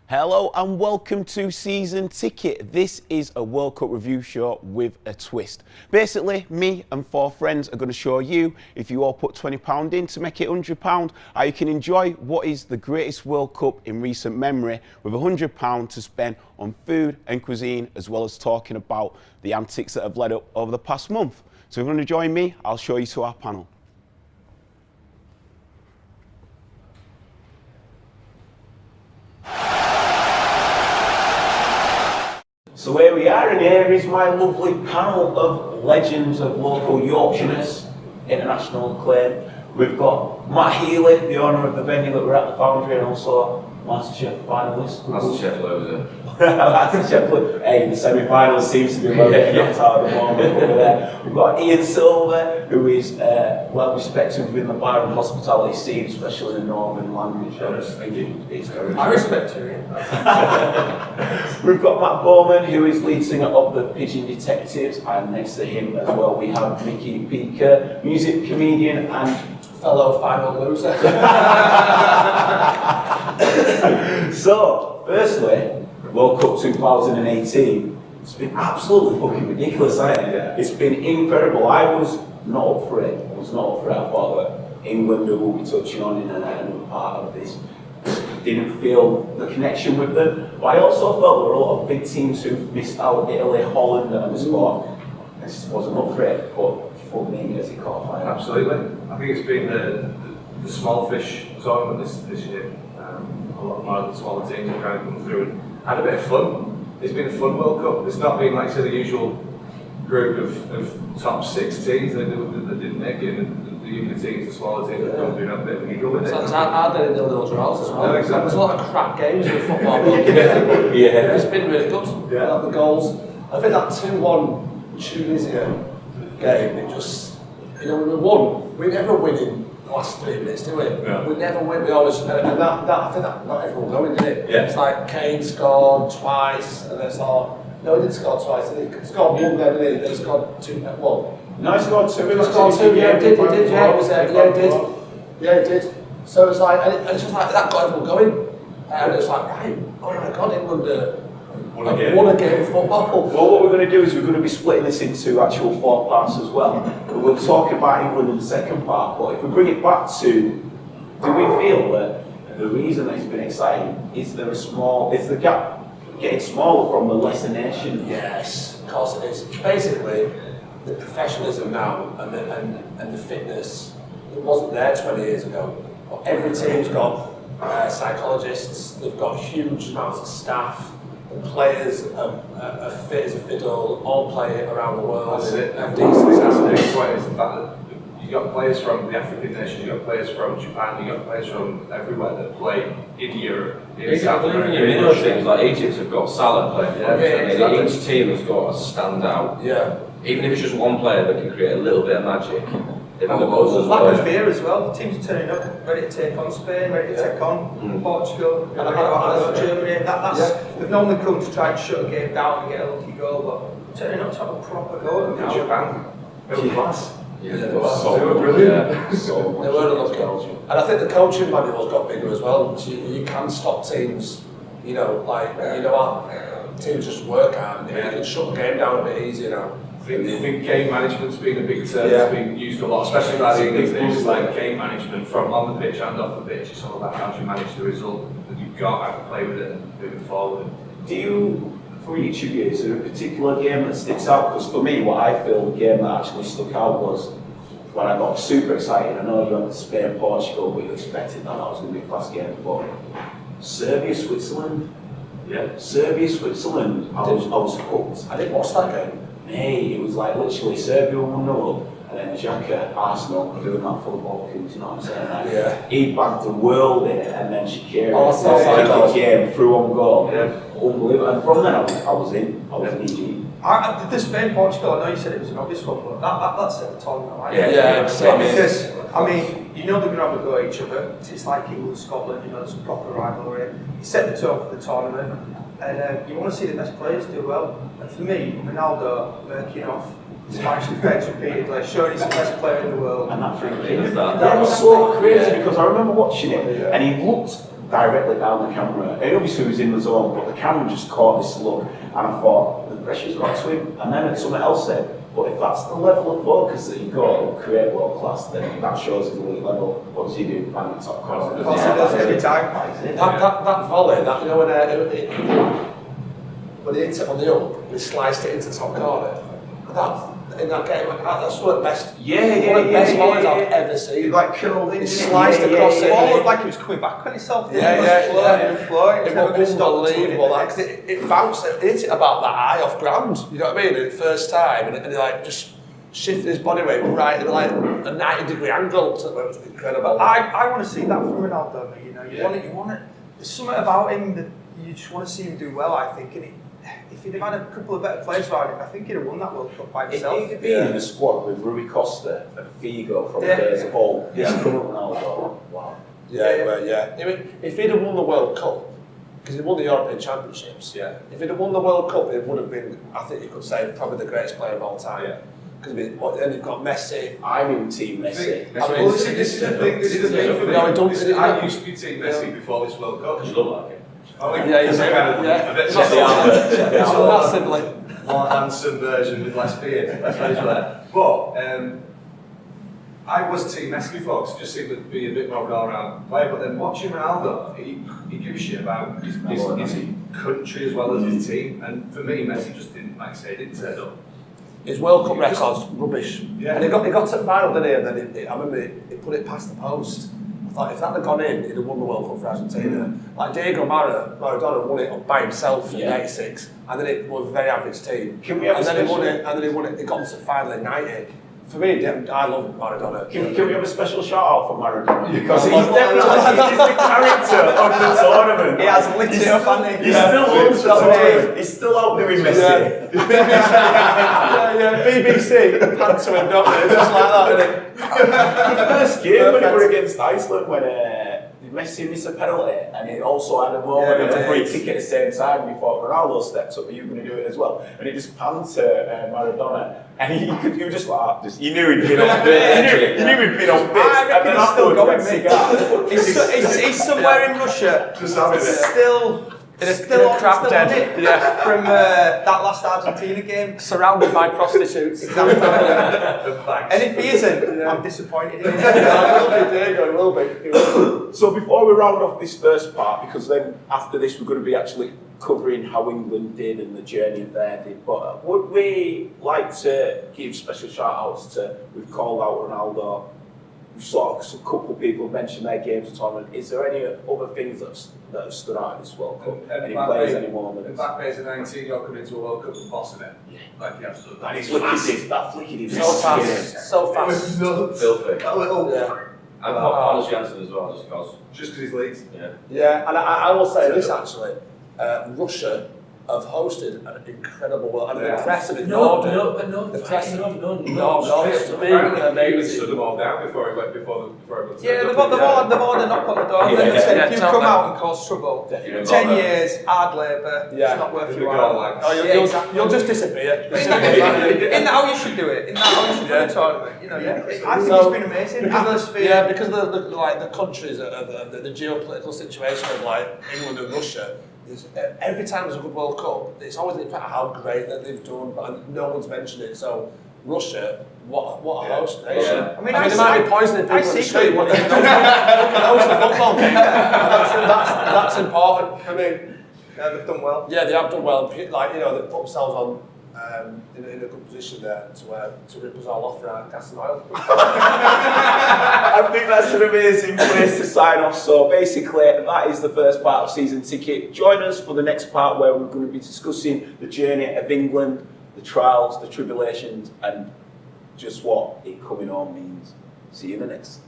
Hello and welcome to Season Ticket. This is a World Cup review show with a twist. Basically, me and 4 friends are going to show you, if you all put £20 in to make it £100, how you can enjoy what is the greatest World Cup in recent memory with £100 to spend on food and cuisine, as well as talking about the antics that have led up over the past month. So if you want to join me, I'll show you to our panel. So here we are, and here is my lovely panel of legends of local Yorkshireness, international acclaim. We've got Matt Healy, the owner of the venue that we're at, the Foundry, and also Masterchef finalist. Masterchef loser. Masterchef loser. Hey, the semi-finals seems to be getting knocked out at the moment over there. We've got Iain Silver, who is well respected within the bar and hospitality scene, especially in the northern language. I respect you, Iain. We've got Matt Bowman, who is lead singer of the Pigeon Detecvives, and next to him as well we have Micky, Kerr, music comedian and fellow final loser. So, firstly, World Cup 2018, it's been absolutely fucking ridiculous, hasn't it? Yeah. It's been incredible. I was not up for it. I thought that England, who we'll be touching on in another part of this, didn't feel the connection with them. But I also felt there were a lot of big teams who missed out, Italy, Holland, and I just thought, this wasn't up for it, but fuck me, as it caught fire. Absolutely. I think it's been the small fish tournament this year. A lot more of the smaller teams have kind of come through and had a bit of fun. It's been a fun World Cup. It's not been like say the usual group of top 6 teams that didn't make it. The younger teams, the smaller teams, have come through and had a bit of a giggle with it. So I did a nil-nil draws as well. No, exactly. There's a lot of crap games in football. Yeah. It's been really good. Yeah. Like the goals. I think that 2-1 Tunisia game, it just, we won. We never win in the last 3 minutes, do we? Yeah. We never win. We always, and that I think that not everyone going, did it? Yeah. It's like Kane scored twice, and it's all. No, he didn't score twice. He scored one then, didn't he? Then he scored 2. Well, No, he scored 2. he scored 2. Yeah, he did. Yeah, he did. So it's like, and it's just like that got everyone going, and it's like, right, oh my God, England won a game of football. Well, what we're going to do is we're going to be splitting this into actual 4 parts as well. We'll talk about England in the second part, but if we bring it back to, do we feel that the reason that it's been exciting is the gap getting smaller from the lesser nations? Yes, of course it is. Basically, the professionalism now and the fitness, it wasn't there 20 years ago. Every team's got psychologists, they've got huge amounts of staff. The players are fit as a fiddle, all play around the world. That's it. And decent The next point is the fact that you got players from the African nations, you got players from Japan, you got players from everywhere that play in Europe, in South America. Even those teams like Egypt have got Salah playing for them. exactly. Each team has got a standout. Yeah. Even if it's just one player that can create a little bit of magic. They've got goals as Lack well. of fear as well. The teams are turning up, ready to take on Spain, ready to take on Portugal, ready to take on Germany. They've normally come to try and shut a game down and get a lucky goal, but turning up to have a proper goal. In Japan, middle class. Yeah, They were brilliant. They were unlucky. And I think the coaching manual's got bigger as well. So you can stop teams, teams just work hard and you can shut the game down a bit easier now. I think game management's been a big term that's been used a lot, especially by the English teams, like game management from on the pitch and off the pitch. It's all about how you manage the result that you've got, how to play with it and moving forward. Do you, for each of you, is there a particular game that sticks out? Because for me, what I feel the game that actually stuck out was when I got super excited. I know you went to Spain, Portugal, but you expected that was going to be a class game. But Serbia, Switzerland, Switzerland, I was hooked. I didn't watch that game. Hey, it was like literally Serbia 1-0 and then Xhaka, Arsenal, doing that for the Balkans, you know what I'm saying? Like, Yeah. He bagged the world in and then Shakira came through on goal. Yeah. Unbelievable. And from then I was in EG. The Spain Portugal, I know you said it was an obvious one, but that set the tone, right? Because they're going to have a go at each other. It's like England, Scotland, there's a proper rivalry. It set the tone for the tournament, and you want to see the best players do well. And for me, Ronaldo working off Spanish defence repeatedly, showing he's the best player in the world. And that was so crazy because I remember watching it and he looked directly down the camera. And obviously he was in the zone, but the camera just caught this look, and I thought, the pressure's got to him. And then someone else said, but if that's the level of focus that you got to create world class, then that shows his elite level. What does he do? Bang the top corner. He does every time. That volley, that, you know, when he hit it on the up, he sliced it into the top corner. In that game, that's one of the best. One of the best volleys I've ever seen. He like curled in. He sliced across it. It looked like he was coming back on himself. Yeah. Floating. It was unbelievable. It bounced. It hit it about that high off ground. You know what I mean? The first time, and he like just shifted his body weight right at like a 90-degree angle. It was incredible. I want to see that from Ronaldo. You know, you want it. There's something about him that you just want to see him do well. I think, and if he'd have had a couple of better players around him, I think he'd have won that World Cup by himself. If he'd been in the squad with Rui Costa and Figo from the days of old, this current Ronaldo, wow. I mean, if he'd have won the World Cup, because he won the European Championships, if he'd have won the World Cup, it would have been, I think you could say, probably the greatest player of all time. Because then you've got Messi. I'm in Team Messi. This is the thing for me. I used to be Team Messi before this World Cup. You look like it. He's a bit Massively. more handsome version with less beard. That's what he's like. But I was Team Messi before, because it just seemed to be a bit more of an all-round player. But then watching Ronaldo, he gives a shit about his country as well as his team. And for me, Messi just didn't, like I say, didn't turn up. His World Cup record's rubbish. Yeah. And he got to the final, didn't he? And then I remember he put it past the post. I thought if that had gone in, he'd have won the World Cup for Argentina. Like Diego Maradona won it by himself in '86, and then it was a very average team. Can we have and then he won it. He got to the final in '90. For me, I love Maradona. Can we have a special shout out for Maradona? Because he's definitely the character of the tournament. He has lit it up, hasn't he? He still loves the tournament. He's still outdoing Messi. BBC panned to him, don't they? Just like that, innit? The first game when he were against Iceland, when Messi missed a penalty, and he also had a moment of a free kick at the same time before Ronaldo stepped up. Are you going to do it as well? And he just panned to Maradona, and he was just like, you knew he'd been on bits. You knew he'd been on bits. I reckon he's still going, mate. He's somewhere in Russia. Just in a crap den. From that last Argentina game. Surrounded by prostitutes. Exactly. And if he isn't, I'm disappointed in him. It will be. So before we round off this first part, because then after this we're going to be actually covering how England did and the journey they did, but would we like to give special shout outs to, we've called out Ronaldo, we've sort of, a couple of people mentioned their games of tournament. Is there any other things that have stood out in this World Cup? Any players, any moments? Mbappe's a 19-year-old coming into a World Cup and bossing it. Like he has done. And he's that flicky did So fast. So It was fast. nuts. Filthy. That little. And Paul Jansen as well, just because. Just because he's leads. Yeah, and I will say this actually. Russia have hosted an incredible World Cup. The press have ignored it. The press have ignored it. It's Apparently, he stood them all down before he went before Yeah, they've had a knock on the door. And they said, if you come out and cause trouble, 10 years, hard labour, it's not worth your while. You'll just disappear. Isn't that how you should do it? Isn't that how you should do a tournament? You know, I think it's been amazing. Atmosphere. Because the countries, the geopolitical situation of like England and Russia. Every time there's a good World Cup, it's always the fact how great that they've done, but no one's mentioned it. So Russia, what a host nation! Yeah. I mean, they might be poisoning people in the street, but they can host a football game. That's important for me. Yeah, they've done well. Yeah, they have done well. Like they've put themselves on in a good position there to rip us all off for our gas and oil. I think that's an amazing place to sign off. So basically, that is the first part of Season Ticket. Join us for the next part where we're going to be discussing the journey of England, the trials, the tribulations, and just what it coming on means. See you in the next.